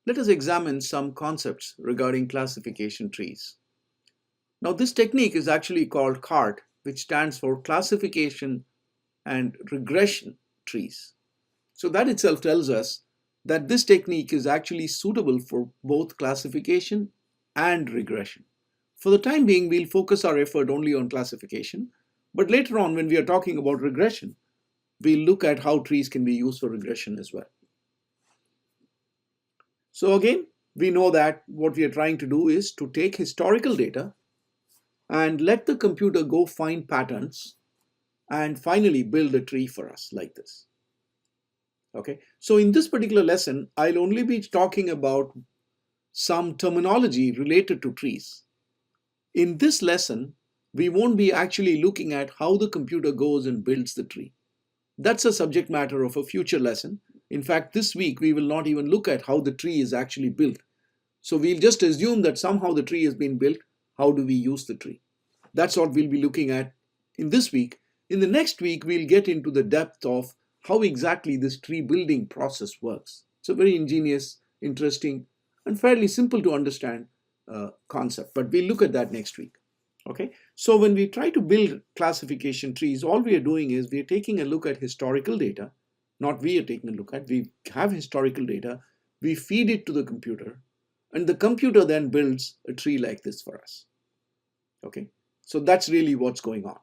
let us examine some concepts regarding classification trees. Now, this technique is actually called CART, which stands for Classification and Regression Trees. So that itself tells us that this technique is actually suitable for both classification and regression. For the time being, we'll focus our effort only on classification, but later on when we are talking about regression, we'll look at how trees can be used for regression as well. So again, we know that what we are trying to do is to take historical data and let the computer go find patterns and finally build a tree for us like this. Okay, so in this particular lesson, I'll only be talking about some terminology related to trees. In this lesson, we won't be actually looking at how the computer goes and builds the tree. That's a subject matter of a future lesson. In fact, this week we will not even look at how the tree is actually built. So we'll just assume that somehow the tree has been built. How do we use the tree? That's what we'll be looking at in this week. In the next week, we'll get into the depth of how exactly this tree building process works. It's a very ingenious, interesting, and fairly simple to understand concept, but we'll look at that next week. Okay, so when we try to build classification trees, all we are doing is we are taking a look at historical data. Not we are taking a look at, we have historical data, we feed it to the computer, and the computer then builds a tree like this for us. Okay, so that's really what's going on.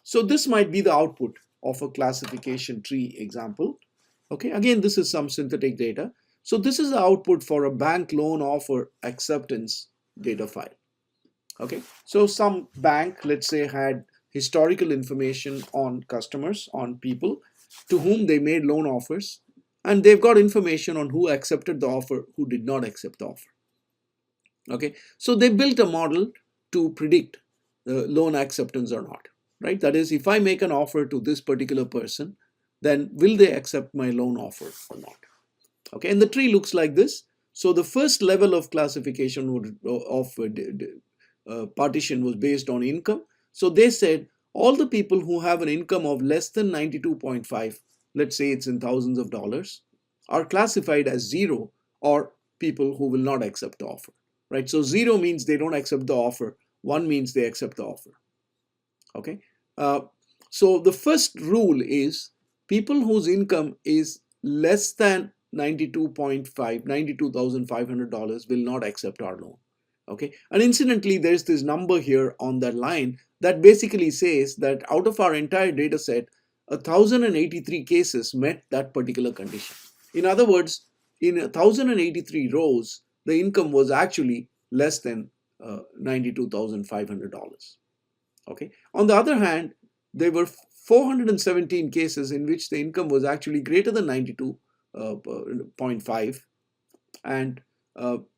So this might be the output of a classification tree example. Okay, again, this is some synthetic data. So this is the output for a bank loan offer acceptance data file. Okay, so some bank, let's say, had historical information on customers, on people to whom they made loan offers, and they've got information on who accepted the offer, who did not accept the offer. Okay, so they built a model to predict the loan acceptance or not, right? That is, if I make an offer to this particular person, then will they accept my loan offer or not? Okay, and the tree looks like this. So the first level of classification of partition was based on income. So they said all the people who have an income of less than 92.5, let's say it's in thousands of dollars, are classified as zero, or people who will not accept the offer, right? So zero means they don't accept the offer. One means they accept the offer. Okay. So the first rule is people whose income is less than $92,500 will not accept our loan. Okay, and incidentally, there's this number here on that line that basically says that out of our entire data set, 1,083 cases met that particular condition. In other words, in 1,083 rows, the income was actually less than $92,500. Okay. On the other hand, there were 417 cases in which the income was actually greater than 92.5, and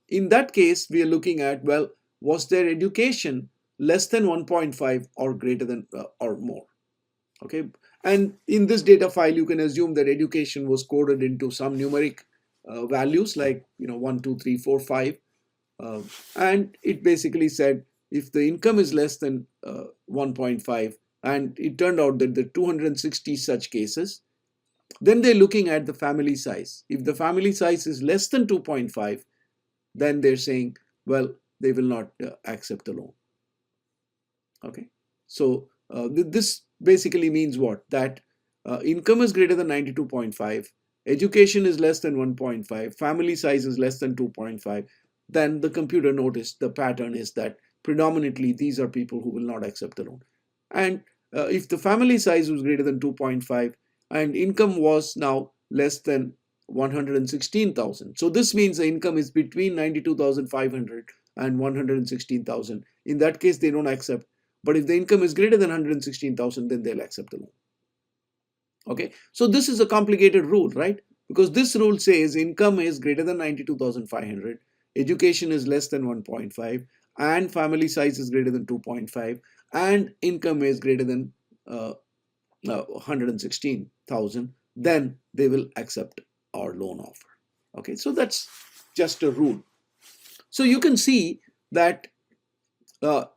in that case, we are looking at, well, was their education less than 1.5 or greater than or more? Okay, and in this data file, you can assume that education was coded into some numeric values like 1, 2, 3, 4, 5, and it basically said if the income is less than 1.5, and it turned out that there are 260 such cases, then they're looking at the family size. If the family size is less than 2.5, then they're saying, well, they will not accept the loan. Okay, so this basically means what? That income is greater than 92.5, education is less than 1.5, family size is less than 2.5, then the computer noticed the pattern is that predominantly these are people who will not accept the loan. And if the family size was greater than 2.5 and income was now less than 116,000. So this means the income is between 92,500 and 116,000. In that case, they don't accept. But if the income is greater than 116,000, then they'll accept the loan. Okay, so this is a complicated rule, right? Because this rule says income is greater than 92,500, education is less than 1.5, and family size is greater than 2.5, and income is greater than 116,000, then they will accept our loan offer. Okay, so that's just a rule. So you can see that the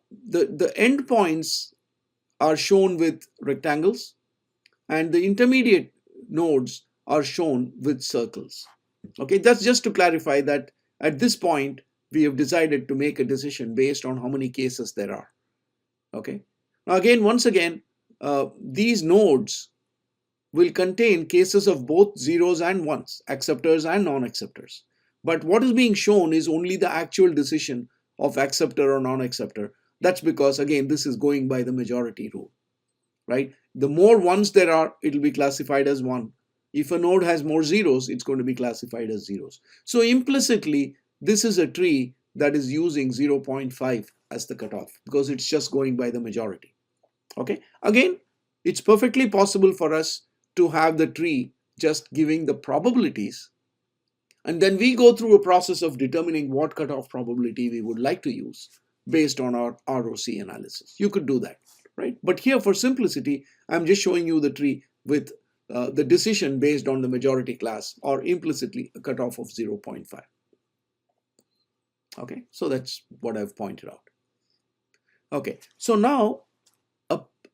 endpoints are shown with rectangles and the intermediate nodes are shown with circles. Okay, that's just to clarify that at this point, we have decided to make a decision based on how many cases there are. Okay. Now again, once again, these nodes will contain cases of both zeros and ones, acceptors and non-acceptors. But what is being shown is only the actual decision of acceptor or non-acceptor. That's because, again, this is going by the majority rule, right? The more ones there are, it will be classified as one. If a node has more zeros, it's going to be classified as zeros. So implicitly, this is a tree that is using 0.5 as the cutoff because it's just going by the majority. Okay. Again, it's perfectly possible for us to have the tree just giving the probabilities, and then we go through a process of determining what cutoff probability we would like to use based on our ROC analysis. You could do that, right? But here, for simplicity, I'm just showing you the tree with the decision based on the majority class, or implicitly a cutoff of 0.5. Okay, so that's what I've pointed out. Okay, so now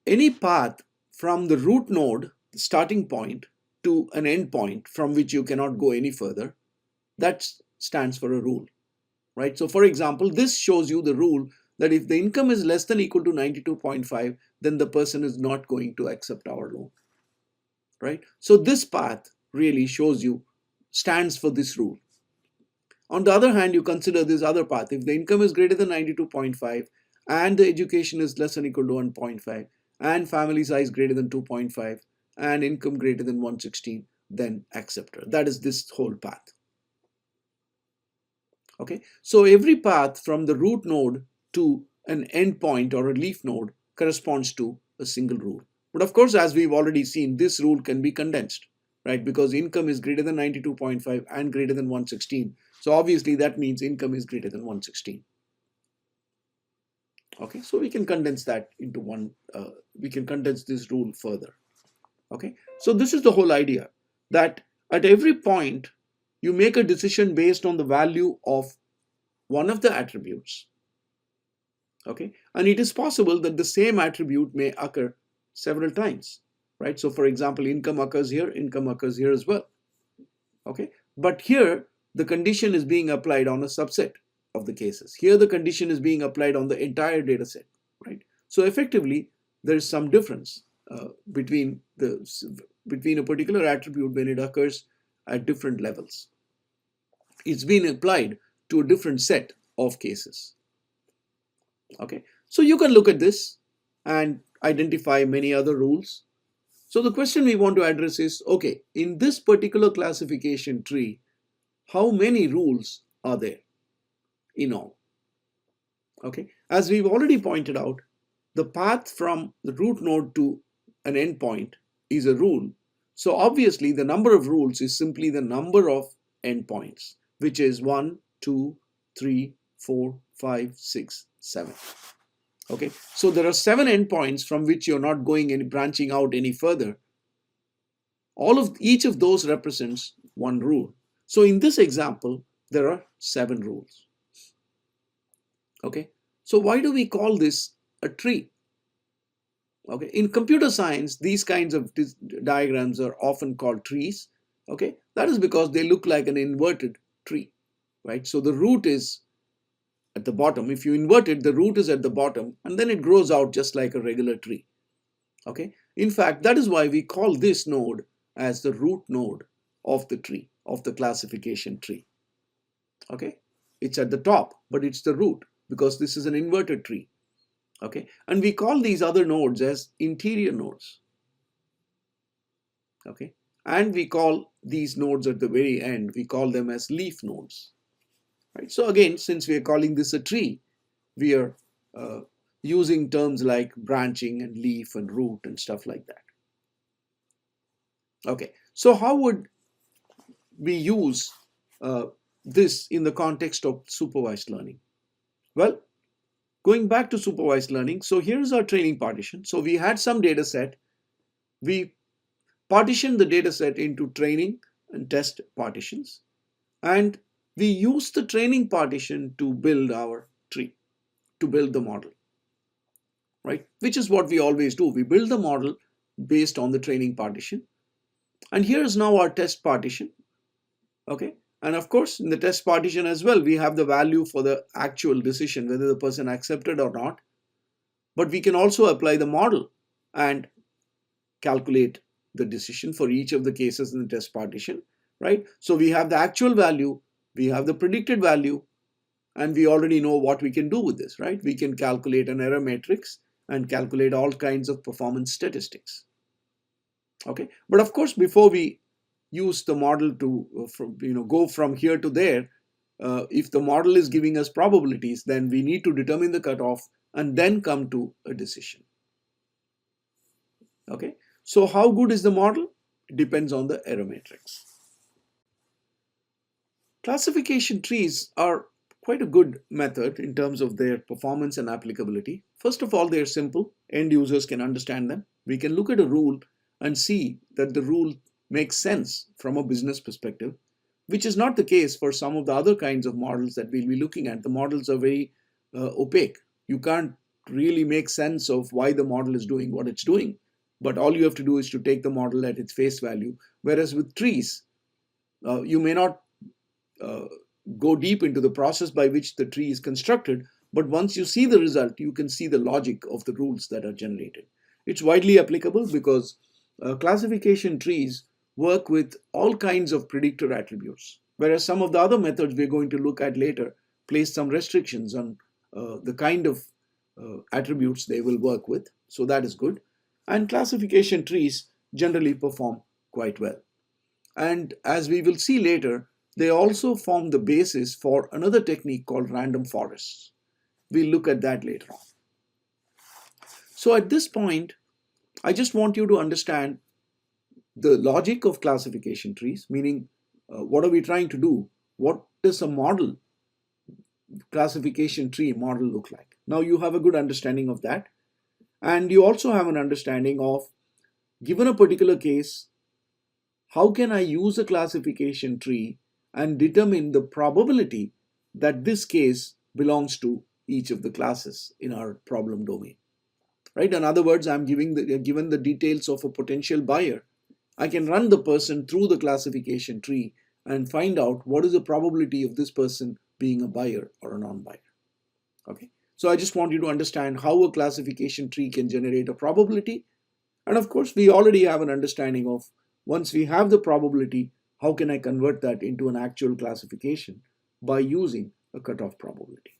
any path from the root node, the starting point, to an end point from which you cannot go any further, that stands for a rule, right? So for example, this shows you the rule that if the income is less than equal to 92.5, then the person is not going to accept our loan, right? So this path really shows you, stands for this rule. On the other hand, you consider this other path. If the income is greater than 92.5 and the education is less than equal to 1.5 and family size greater than 2.5 and income greater than 116, then acceptor. That is this whole path. Okay, so every path from the root node to an endpoint or a leaf node corresponds to a single rule. But of course, as we've already seen, this rule can be condensed, right? Because income is greater than 92.5 and greater than 116. So obviously that means income is greater than 116. Okay, so we can condense that into one, we can condense this rule further. Okay, so this is the whole idea, that at every point you make a decision based on the value of one of the attributes. Okay, and it is possible that the same attribute may occur several times, right? So for example, income occurs here as well. Okay, but here the condition is being applied on a subset of the cases. Here the condition is being applied on the entire data set, right? So effectively there is some difference between a particular attribute when it occurs at different levels. It's been applied to a different set of cases. Okay, so you can look at this and identify many other rules. So the question we want to address is, okay, in this particular classification tree, how many rules are there in all? Okay, as we've already pointed out, the path from the root node to an endpoint is a rule. So obviously the number of rules is simply the number of endpoints, which is 1, 2, 3, 4, 5, 6, 7. Okay, so there are 7 endpoints from which you're not going any branching out any further. Each of those represents one rule. So in this example, there are 7 rules. Okay, so why do we call this a tree? Okay, in computer science, these kinds of diagrams are often called trees. Okay, that is because they look like an inverted tree, right? So the root is at the bottom. If you invert it, the root is at the bottom, and then it grows out just like a regular tree. Okay, in fact, that is why we call this node as the root node of the tree, of the classification tree. Okay, it's at the top, but it's the root because this is an inverted tree. Okay, and we call these other nodes as interior nodes. Okay, and we call these nodes at the very end, we call them as leaf nodes. Right? So again, since we are calling this a tree, we are using terms like branching and leaf and root and stuff like that. Okay, so how would we use this in the context of supervised learning? Well, going back to supervised learning, so here's our training partition. So we had some data set. We partitioned the data set into training and test partitions, and we use the training partition to build our tree, to build the model, right? Which is what we always do. We build the model based on the training partition. And here is now our test partition. Okay, And of course, in the test partition as well, we have the value for the actual decision, whether the person accepted or not. But we can also apply the model and calculate the decision for each of the cases in the test partition, right? So we have the actual value, we have the predicted value, and we already know what we can do with this, right? We can calculate an error matrix and calculate all kinds of performance statistics. Okay, but of course, before we use the model to go from here to there, if the model is giving us probabilities, then we need to determine the cutoff and then come to a decision. Okay, so how good is the model? It depends on the error matrix. Classification trees are quite a good method in terms of their performance and applicability. First of all, they're simple. End users can understand them. We can look at a rule and see that the rule makes sense from a business perspective, which is not the case for some of the other kinds of models that we'll be looking at. The models are very opaque. You can't really make sense of why the model is doing what it's doing, but all you have to do is to take the model at its face value. Whereas with trees, you may not go deep into the process by which the tree is constructed, but once you see the result, you can see the logic of the rules that are generated. It's widely applicable because classification trees work with all kinds of predictor attributes, whereas some of the other methods we're going to look at later place some restrictions on the kind of attributes they will work with. So that is good. And classification trees generally perform quite well. And as we will see later, they also form the basis for another technique called random forests. We'll look at that later on. So at this point, I just want you to understand the logic of classification trees, meaning what are we trying to do? What does a model, classification tree model look like? Now you have a good understanding of that. And you also have an understanding of, given a particular case, how can I use a classification tree and determine the probability that this case belongs to each of the classes in our problem domain, right? In other words, I'm given the details of a potential buyer. I can run the person through the classification tree and find out what is the probability of this person being a buyer or a non-buyer. Okay, so I just want you to understand how a classification tree can generate a probability. And of course, we already have an understanding of, once we have the probability, how can I convert that into an actual classification by using a cutoff probability.